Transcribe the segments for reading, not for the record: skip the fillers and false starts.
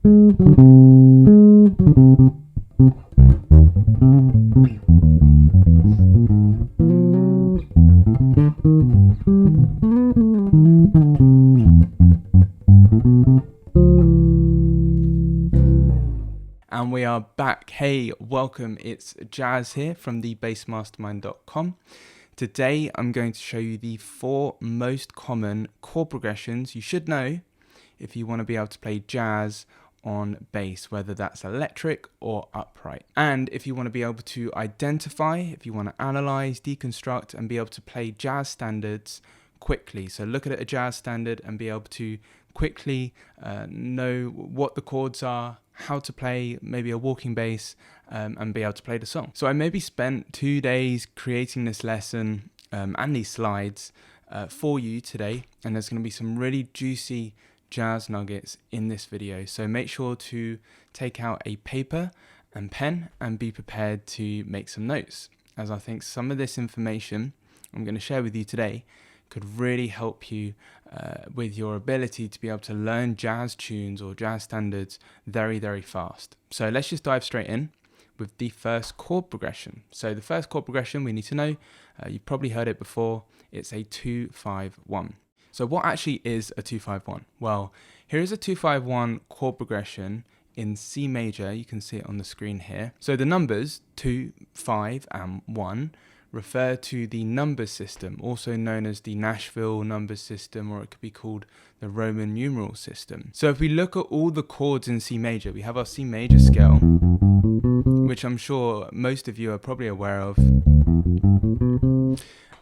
And we are back. Hey, welcome. It's Jazz here from thebassmastermind.com. Today I'm going to show you the 4 most common chord progressions you should know if you want to be able to play jazz on bass, whether that's electric or upright. And if you want to be able to identify, if you want to analyze, deconstruct, and be able to play jazz standards quickly. So look at a jazz standard and be able to quickly know what the chords are, how to play maybe a walking bass, and be able to play the song. So I maybe spent 2 days creating this lesson and these slides for you today, and there's going to be some really juicy jazz nuggets in this video. So make sure to take out a paper and pen and be prepared to make some notes, as I think some of this information I'm going to share with you today could really help you with your ability to be able to learn jazz tunes or jazz standards very, very fast. So let's just dive straight in with the first chord progression. So the first chord progression we need to know, you've probably heard it before, it's a 2-5-1. So what actually is a 2-5-1? Well, here is a 2-5-1 chord progression in C major. You can see it on the screen here. So the numbers 2, 5, and 1 refer to the number system, also known as the Nashville number system, or it could be called the Roman numeral system. So if we look at all the chords in C major, we have our C major scale, which I'm sure most of you are probably aware of.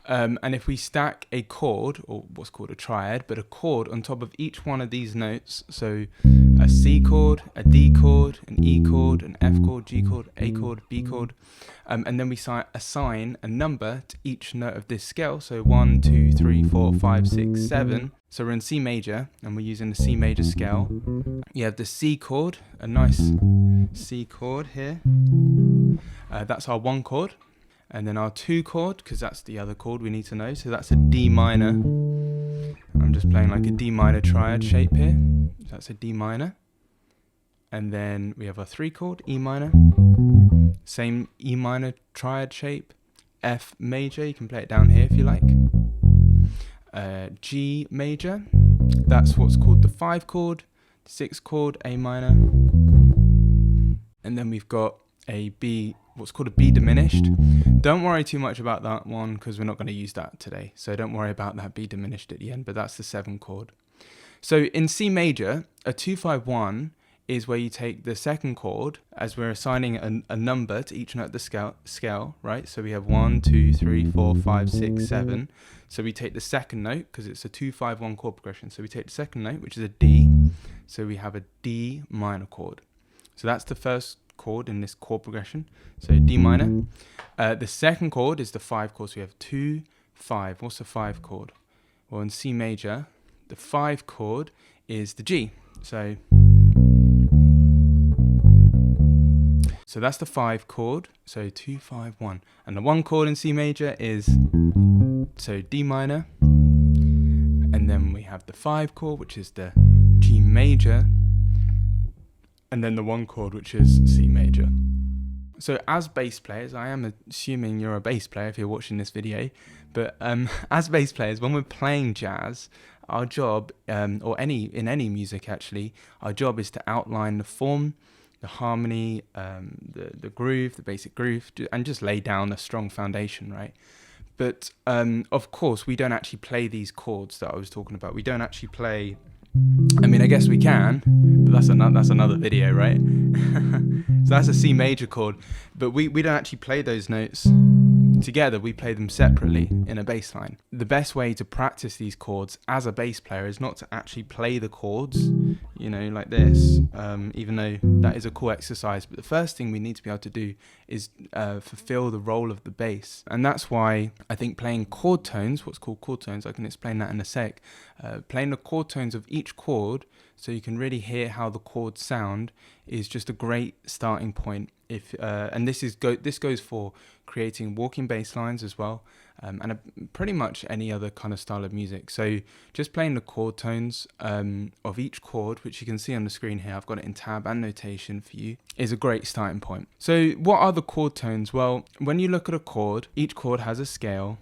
And if we stack a chord, or what's called a triad, but a chord on top of each one of these notes, so a C chord, a D chord, an E chord, an F chord, G chord, A chord, B chord, and then we assign a number to each note of this scale, so 1, 2, 3, 4, 5, 6, 7. So we're in C major, and we're using the C major scale. You have the C chord, a nice C chord here. That's our 1 chord. And then our 2 chord, because that's the other chord we need to know. So that's a D minor. I'm just playing like a D minor triad shape here. So that's a D minor. And then we have our 3 chord, E minor. Same E minor triad shape. F major, you can play it down here if you like. G major, that's what's called the 5 chord. 6 chord, A minor. And then we've got a B, what's called a B diminished. Don't worry too much about that one because we're not going to use that today. So don't worry about that B diminished at the end, but that's the 7 chord. So in C major, a 2-5-1 is where you take the 2nd chord as we're assigning a number to each note of the scale, right? So we have 1, 2, 3, 4, 5, 6, 7. So we take the 2nd note because it's a 2-5-1 chord progression. So we take the 2nd note, which is a D. So we have a D minor chord. So that's the first chord in this chord progression, so D minor. The 2nd chord is the 5 chord, so we have 2, 5. What's the 5 chord? Well, in C major, the 5 chord is the G. So that's the 5 chord, so 2, 5, 1. And the 1 chord in C major is, so D minor. And then we have the 5 chord, which is the G major. And then the 1 chord, which is C major. So as bass players, I am assuming you're a bass player if you're watching this video, but as bass players, when we're playing jazz, our job, or in any music actually, our job is to outline the form, the harmony, the groove, the basic groove, and just lay down a strong foundation, right? But of course, we don't actually play these chords that I was talking about. We don't actually play, I mean, I guess we can, but that's another video, right? So that's a C major chord, but we don't actually play those notes together. We play them separately in a bass line. The best way to practice these chords as a bass player is not to actually play the chords, you know, like this, even though that is a cool exercise. But the first thing we need to be able to do is fulfill the role of the bass. And that's why I think playing chord tones, what's called chord tones, I can explain that in a sec, playing the chord tones of each chord so you can really hear how the chords sound is just a great starting point. And this goes for creating walking bass lines as well, pretty much any other kind of style of music. So just playing the chord tones of each chord, which you can see on the screen here, I've got it in tab and notation for you, is a great starting point. So what are the chord tones? Well, when you look at a chord, each chord has a scale.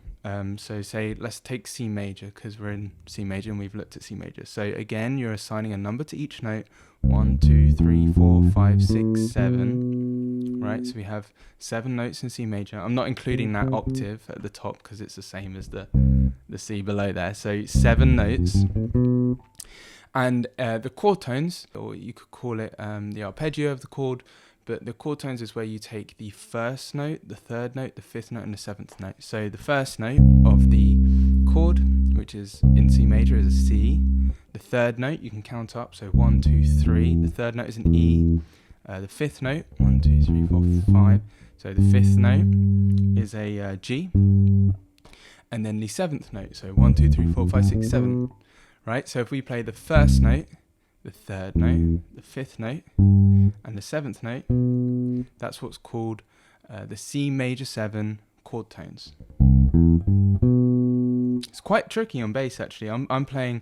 So say, let's take C major, because we're in C major and we've looked at C major. So again, you're assigning a number to each note. 1, 2, 3, 4, 5, 6, 7. Right, so we have 7 notes in C major. I'm not including that octave at the top because it's the same as the C below there. So 7 notes. And the chord tones, or you could call it the arpeggio of the chord, but the chord tones is where you take the first note, the third note, the fifth note, and the seventh note. So the first note of the chord, which is in C major, is a C. The third note you can count up, so 1, 2, 3. The third note is an E. The fifth note, 1, 2, 3, 4, 5. So the fifth note is a G. And then the seventh note, so 1, 2, 3, 4, 5, 6, 7. Right, so if we play the first note, the third note, the fifth note, and the seventh note, that's what's called the C major 7 chord tones. It's quite tricky on bass actually. I'm playing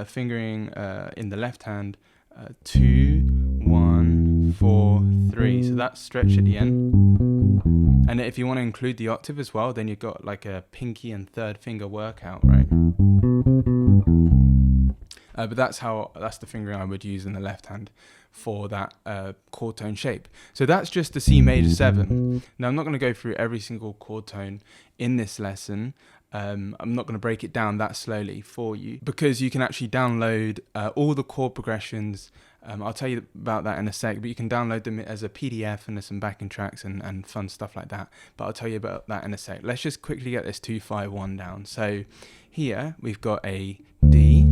fingering in the left hand 2, 1, 4, 3. So that's stretch at the end. And if you want to include the octave as well, then you've got like a pinky and third finger workout, right? But that's the fingering I would use in the left hand for that chord tone shape. So that's just the C major 7. Now I'm not going to go through every single chord tone in this lesson. I'm not going to break it down that slowly for you because you can actually download all the chord progressions. I'll tell you about that in a sec, but you can download them as a PDF and there's some backing tracks and fun stuff like that. But I'll tell you about that in a sec. Let's just quickly get this 2, 5, 1 down. So here we've got a D,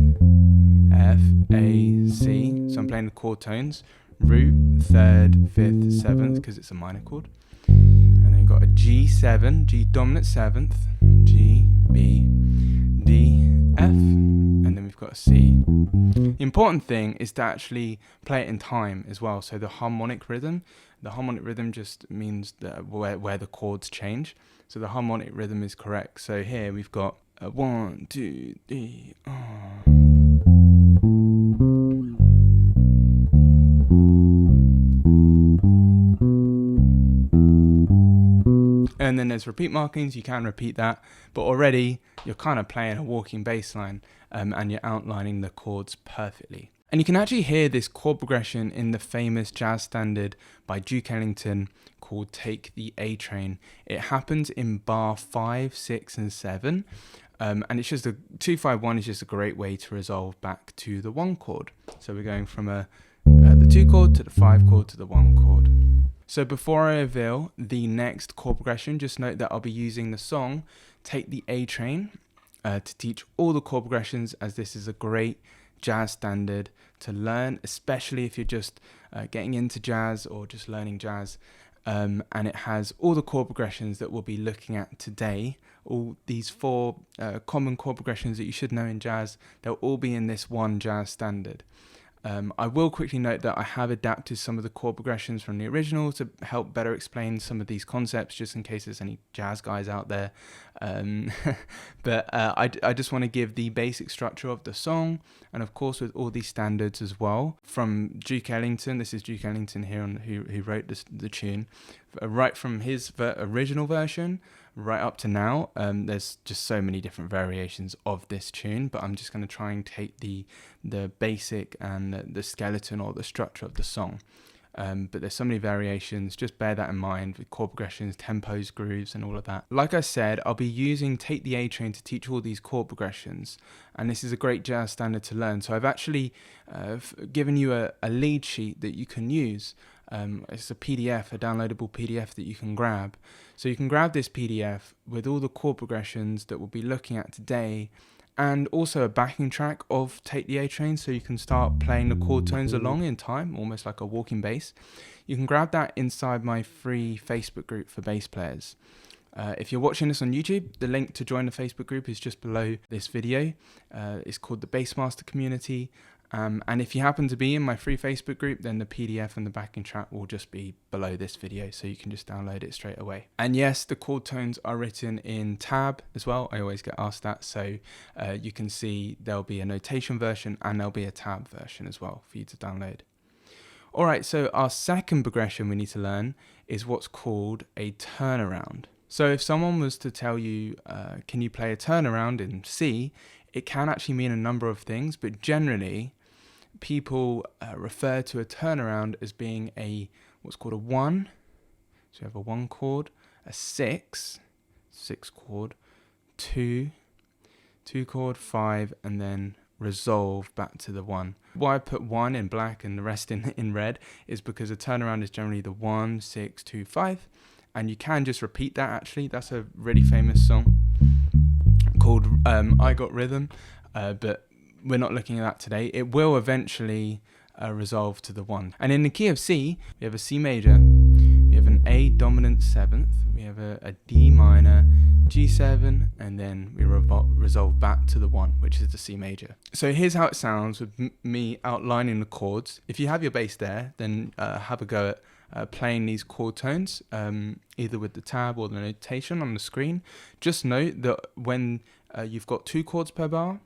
F, A, C. So I'm playing the chord tones. Root, 3rd, 5th, 7th, because it's a minor chord. And then we've got a G7, G dominant 7th, G, B, D, F, and then we've got a C. The important thing is to actually play it in time as well. So the harmonic rhythm just means that where the chords change. So the harmonic rhythm is correct. So here we've got a 1, 2, 3, and then there's repeat markings, you can repeat that, but already you're kind of playing a walking bass line and you're outlining the chords perfectly. And you can actually hear this chord progression in the famous jazz standard by Duke Ellington called Take the A Train. It happens in bar 5, 6, and 7. And it's just 2, 5, 1 is just a great way to resolve back to the 1 chord. So we're going from the 2 chord to the 5 chord to the 1 chord. So before I reveal the next chord progression, just note that I'll be using the song Take the A Train to teach all the chord progressions, as this is a great jazz standard to learn, especially if you're just getting into jazz or just learning jazz. And it has all the chord progressions that we'll be looking at today. All these 4 common chord progressions that you should know in jazz, they'll all be in this one jazz standard. I will quickly note that I have adapted some of the chord progressions from the original to help better explain some of these concepts, just in case there's any jazz guys out there. But I just want to give the basic structure of the song, and of course with all these standards as well. From Duke Ellington, this is Duke Ellington here who wrote the tune, right from his original version right up to now. There's just so many different variations of this tune, but I'm just going to try and take the basic and the skeleton or the structure of the song. But there's so many variations, just bear that in mind with chord progressions, tempos, grooves, and all of that. Like I said, I'll be using Take the A Train to teach all these chord progressions, and this is a great jazz standard to learn. So I've actually given you a lead sheet that you can use. It's a PDF, a downloadable PDF that you can grab. So you can grab this PDF with all the chord progressions that we'll be looking at today, and also a backing track of Take the A Train, so you can start playing the chord tones along in time, almost like a walking bass. You can grab that inside my free Facebook group for bass players. If you're watching this on YouTube, the link to join the Facebook group is just below this video. It's called the Bassmaster Community, And if you happen to be in my free Facebook group, then the PDF and the backing track will just be below this video, so you can just download it straight away. And yes, the chord tones are written in tab as well. I always get asked that, so you can see there'll be a notation version and there'll be a tab version as well for you to download. Alright, so our second progression we need to learn is what's called a turnaround. So if someone was to tell you, can you play a turnaround in C, it can actually mean a number of things, but generally people refer to a turnaround as being what's called a 1. So you have a 1 chord, a 6 chord, 2 chord, 5, and then resolve back to the 1. Why I put 1 in black and the rest in red is because a turnaround is generally the 1, 6, 2, 5, and you can just repeat that. Actually, that's a really famous song called I Got Rhythm, but we're not looking at that today. It will eventually resolve to the 1. And in the key of C, we have a C major, we have an A dominant 7th, we have a D minor, G7, and then we resolve back to the 1, which is the C major. So here's how it sounds with me outlining the chords. If you have your bass there, then have a go at playing these chord tones, either with the tab or the notation on the screen. Just note that when you've got 2 chords per bar,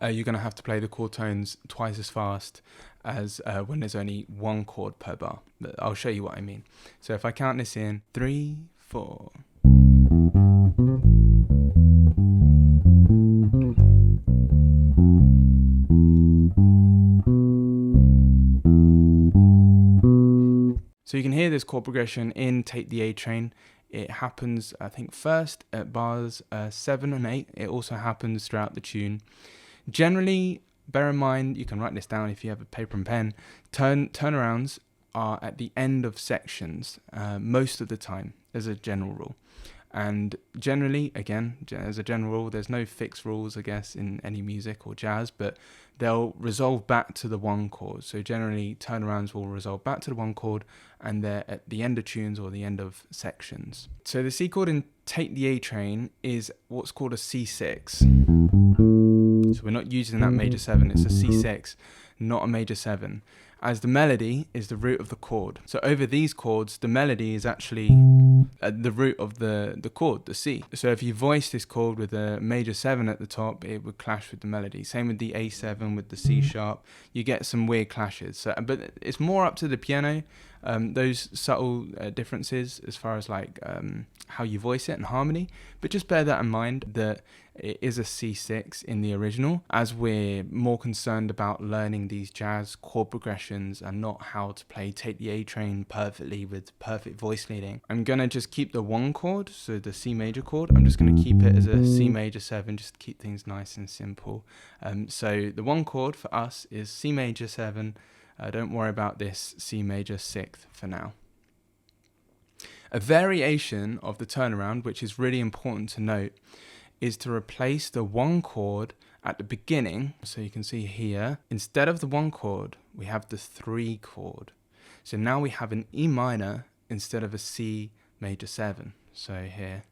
you're going to have to play the chord tones twice as fast as when there's only 1 chord per bar. But I'll show you what I mean. So if I count this in 3, 4. So you can hear this chord progression in Take the A Train. It happens, I think, first at bars 7 and 8. It also happens throughout the tune. Generally, bear in mind, you can write this down if you have a paper and pen, turnarounds are at the end of sections most of the time, as a general rule. And generally, again, as a general rule, there's no fixed rules, I guess, in any music or jazz, but they'll resolve back to the 1 chord. So generally, turnarounds will resolve back to the 1 chord, and they're at the end of tunes or the end of sections. So the C chord in Take the A Train is what's called a C6. So we're not using that major 7, it's a C6, not a major 7, as the melody is the root of the chord. So over these chords, the melody is actually the root of the chord, the C. So if you voice this chord with a major 7 at the top, it would clash with the melody. Same with the A7 with the C sharp. You get some weird clashes. So, but it's more up to the piano, those subtle differences as far as like how you voice it and harmony. But just bear that in mind that it is a C6 in the original, as we're more concerned about learning these jazz chord progressions and not how to play Take the A Train perfectly with perfect voice leading. I'm going to just keep the 1 chord, so the C major chord, I'm just going to keep it as a C major 7, just to keep things nice and simple. So the 1 chord for us is C major 7. Don't worry about this C major 6th for now. A variation of the turnaround, which is really important to note, is to replace the 1 chord at the beginning. So you can see here, instead of the 1 chord, we have the 3 chord. So now we have an E minor instead of a C major 7. So here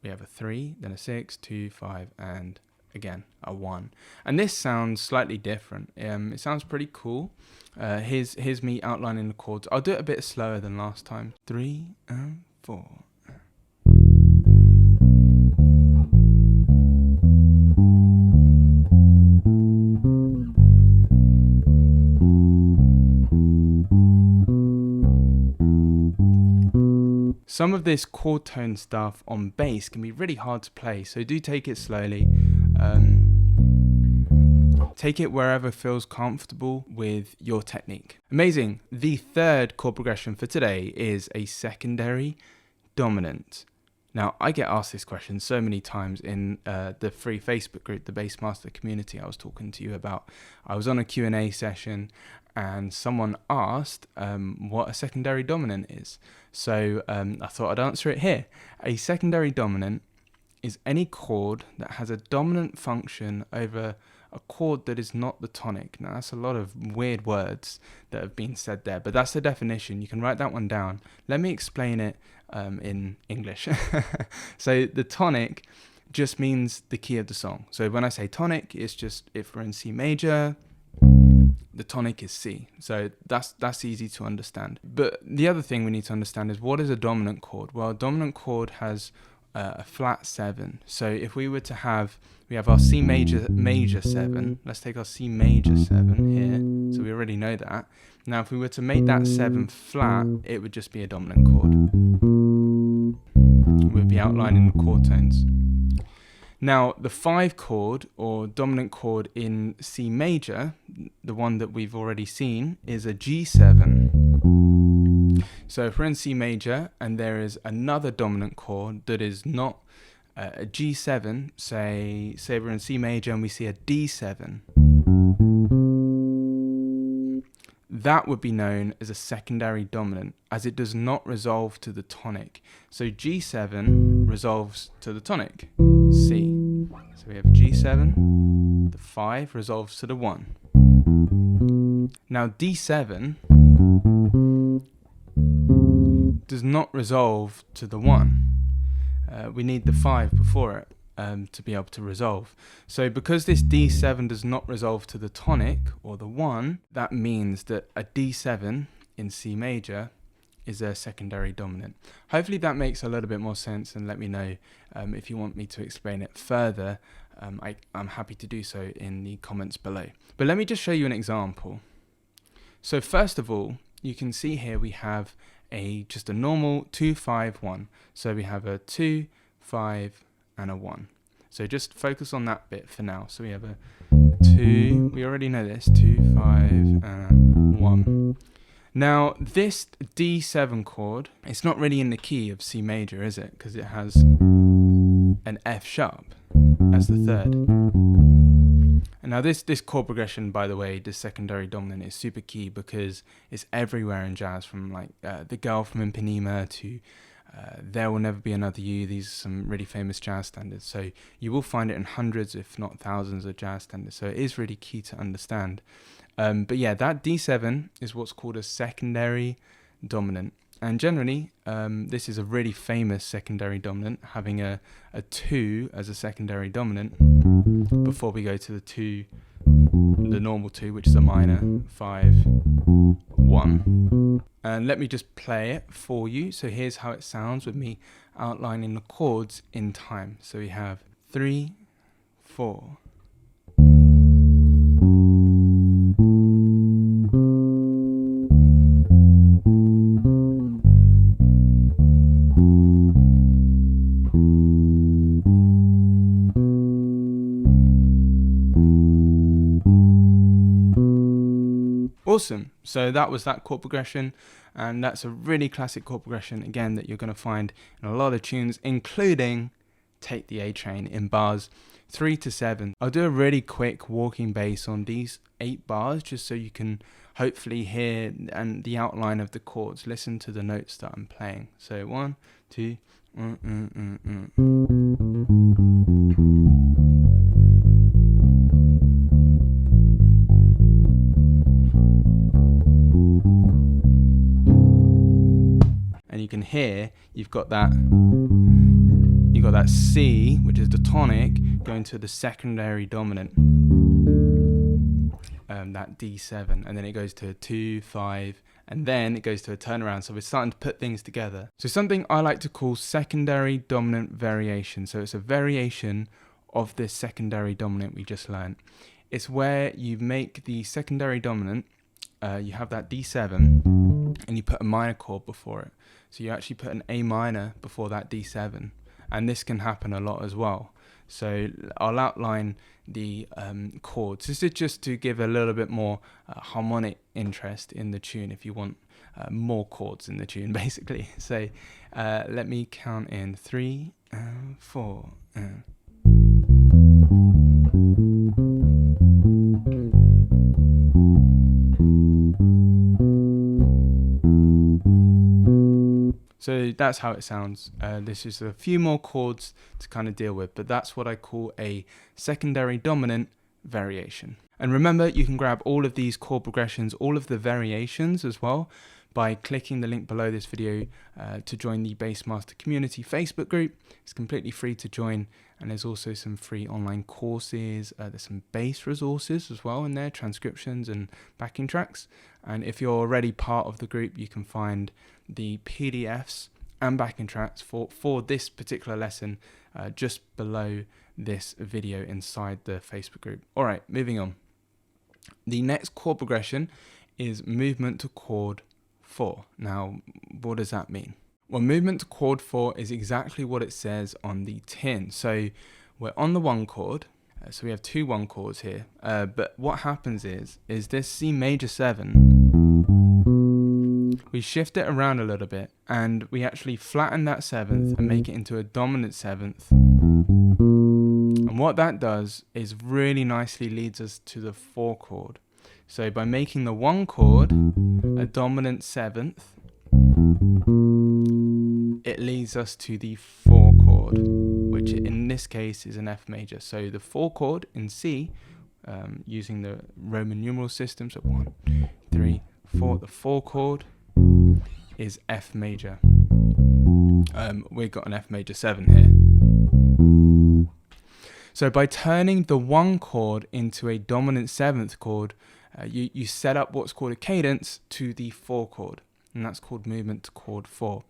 we have a 3, then a 6, 2, 5, and again a 1. And this sounds slightly different. It sounds pretty cool. Here's me outlining the chords. I'll do it a bit slower than last time. 3 and 4. Some of this chord tone stuff on bass can be really hard to play, so do take it slowly. Take it wherever feels comfortable with your technique. Amazing. The third chord progression for today is a secondary dominant. Now, I get asked this question so many times in the free Facebook group, the Bassmaster community I was talking to you about. I was on a Q&A session and someone asked what a secondary dominant is. So I thought I'd answer it here. A secondary dominant is any chord that has a dominant function over a chord that is not the tonic. Now, that's a lot of weird words that have been said there, but that's the definition. You can write that one down. Let me explain it in English. So the tonic just means the key of the song. So when I say tonic, it's just if we're in C major, the tonic is C. So that's easy to understand. But the other thing we need to understand is, what is a dominant chord? Well, a dominant chord has a flat 7. So if we were to have, we have our C major 7. Let's take our C major 7 here. So we already know that. Now if we were to make that 7 flat, it would just be a dominant chord. We'd be outlining the chord tones. Now the 5 chord, or dominant chord in C major, the one that we've already seen, is a G7. So if we're in C major and there is another dominant chord that is not a G7, say we're in C major and we see a D7, that would be known as a secondary dominant, as it does not resolve to the tonic. So G7 resolves to the tonic, C. So we have G7, the 5 resolves to the 1. Now D7 does not resolve to the 1. We need the 5 before it to be able to resolve. So because this D7 does not resolve to the tonic or the 1, that means that a D7 in C major is a secondary dominant. Hopefully that makes a little bit more sense, and let me know if you want me to explain it further. I'm happy to do so in the comments below. But let me just show you an example. So first of all, you can see here we have just a normal 2, 5, 1. So we have a 2, 5, and a 1. So just focus on that bit for now. So we have a 2, we already know this, 2, 5, and 1. Now this D7 chord, it's not really in the key of C major, is it? Because it has an F sharp as the 3rd. And now this chord progression, by the way, this secondary dominant, is super key because it's everywhere in jazz, from like The Girl from Ipanema to There Will Never Be Another You. These are some really famous jazz standards. So you will find it in hundreds, if not thousands, of jazz standards. So it is really key to understand. But yeah, that D7 is what's called a secondary dominant. And generally, this is a really famous secondary dominant, having a 2 as a secondary dominant before we go to the normal 2, which is a minor, 5, 1. And let me just play it for you. So here's how it sounds with me outlining the chords in time. So we have 3, 4. Awesome. So that was that chord progression, and that's a really classic chord progression, again, that you're going to find in a lot of tunes, including Take the A Train in bars 3 to 7. I'll do a really quick walking bass on these 8 bars just so you can hopefully hear and the outline of the chords. Listen to the notes that I'm playing. So 1, 2, and you can hear you've got that C, which is the tonic, going to the secondary dominant, that D7, and then it goes to 2, 5, and then it goes to a turnaround. So we're starting to put things together. So something I like to call secondary dominant variation. So it's a variation of this secondary dominant we just learned. It's where you make the secondary dominant, you have that D7, and you put a minor chord before it. So you actually put an A minor before that D7, and this can happen a lot as well. So I'll outline the chords. This is just to give a little bit more harmonic interest in the tune, if you want more chords in the tune, basically. So let me count in 3, 4. So that's how it sounds. This is a few more chords to kind of deal with, but that's what I call a secondary dominant variation. And remember, you can grab all of these chord progressions, all of the variations as well, by clicking the link below this video to join the Bassmaster Community Facebook group. It's completely free to join, and there's also some free online courses. There's some bass resources as well in there, transcriptions and backing tracks. And if you're already part of the group, you can find the PDFs and backing tracks for this particular lesson just below this video inside the Facebook group. All right, moving on. The next chord progression is movement to chord 4. Now, what does that mean? Well, movement to chord 4 is exactly what it says on the tin. So we're on the 1 chord. So we have 2 1 chords here. But what happens is this C major 7, we shift it around a little bit and we actually flatten that 7th and make it into a dominant 7th. And what that does is really nicely leads us to the 4 chord. So by making the 1 chord a dominant 7th, it leads us to the 4 chord, which in this case is an F major. So the 4 chord in C, using the Roman numeral system, so 1, 2, 3, 4, the 4 chord is F major. We've got an F major 7 here. So by turning the 1 chord into a dominant 7th chord, you set up what's called a cadence to the 4 chord, and that's called movement to chord 4.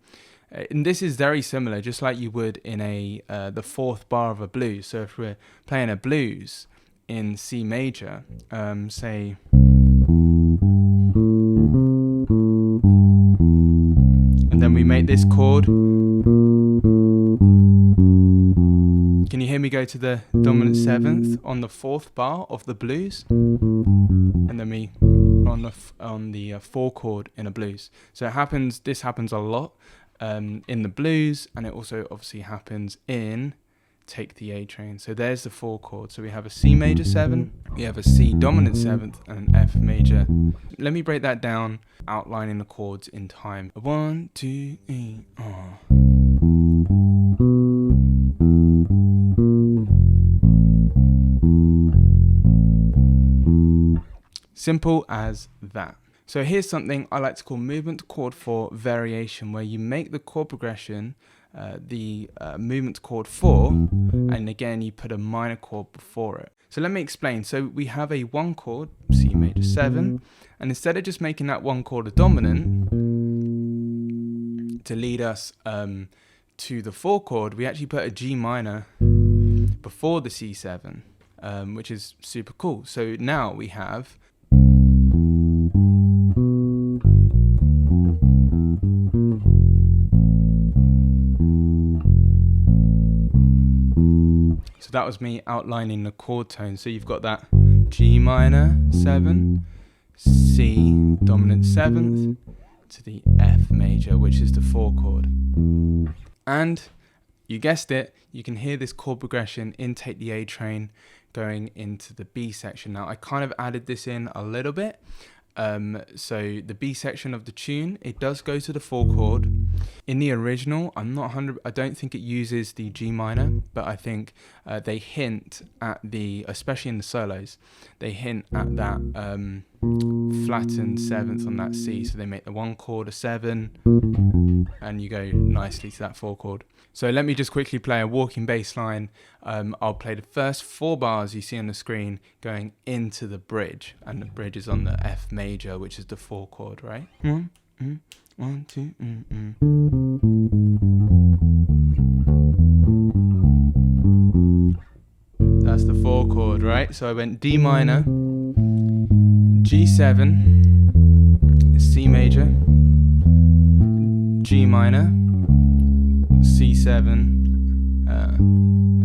And this is very similar, just like you would in the 4th bar of a blues. So if we're playing a blues in C major, say, and then we make this chord. Can you hear me go to the dominant 7th on the 4th bar of the blues? And then we on the 4 chord in a blues. So this happens a lot in the blues, and it also obviously happens in Take the A Train. So there's the 4 chord. So we have a C major 7, we have a C dominant 7th, and an F major. Let me break that down, outlining the chords in time. 1, 2, 3, Simple as that. So here's something I like to call movement to chord 4 variation, where you make the chord progression the movement to chord 4, and again you put a minor chord before it. So let me explain. So we have a 1 chord, C major 7, and instead of just making that 1 chord a dominant to lead us to the 4 chord, we actually put a G minor before the C7, which is super cool. So now we have that was me outlining the chord tone. So you've got that G minor 7, C dominant 7th to the F major, which is the 4 chord. And you guessed it, you can hear this chord progression in Take the A Train going into the B section. Now I kind of added this in a little bit. So the B section of the tune, it does go to the 4 chord. In the original, I don't think it uses the G minor, but I think they hint at especially in the solos, they hint at that flattened 7th on that C. So they make the 1 chord a 7, and you go nicely to that 4 chord. So let me just quickly play a walking bass line. I'll play the first 4 bars you see on the screen going into the bridge, and the bridge is on the F major, which is the 4 chord, right? 1, 2, That's the 4 chord, right? So I went D minor, G7, C major, G minor, C7, I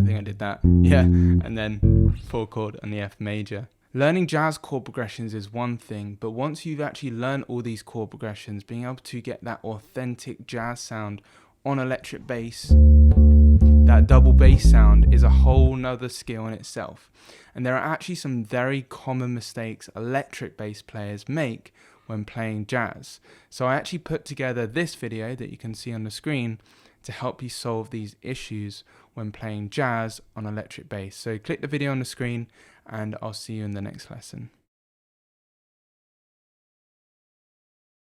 think I did that, yeah, and then 4 chord on the F major. Learning jazz chord progressions is one thing, but once you've actually learned all these chord progressions, being able to get that authentic jazz sound on electric bass, that double bass sound, is a whole nother skill in itself. And there are actually some very common mistakes electric bass players make when playing jazz. So I actually put together this video that you can see on the screen to help you solve these issues when playing jazz on electric bass. So click the video on the screen and I'll see you in the next lesson.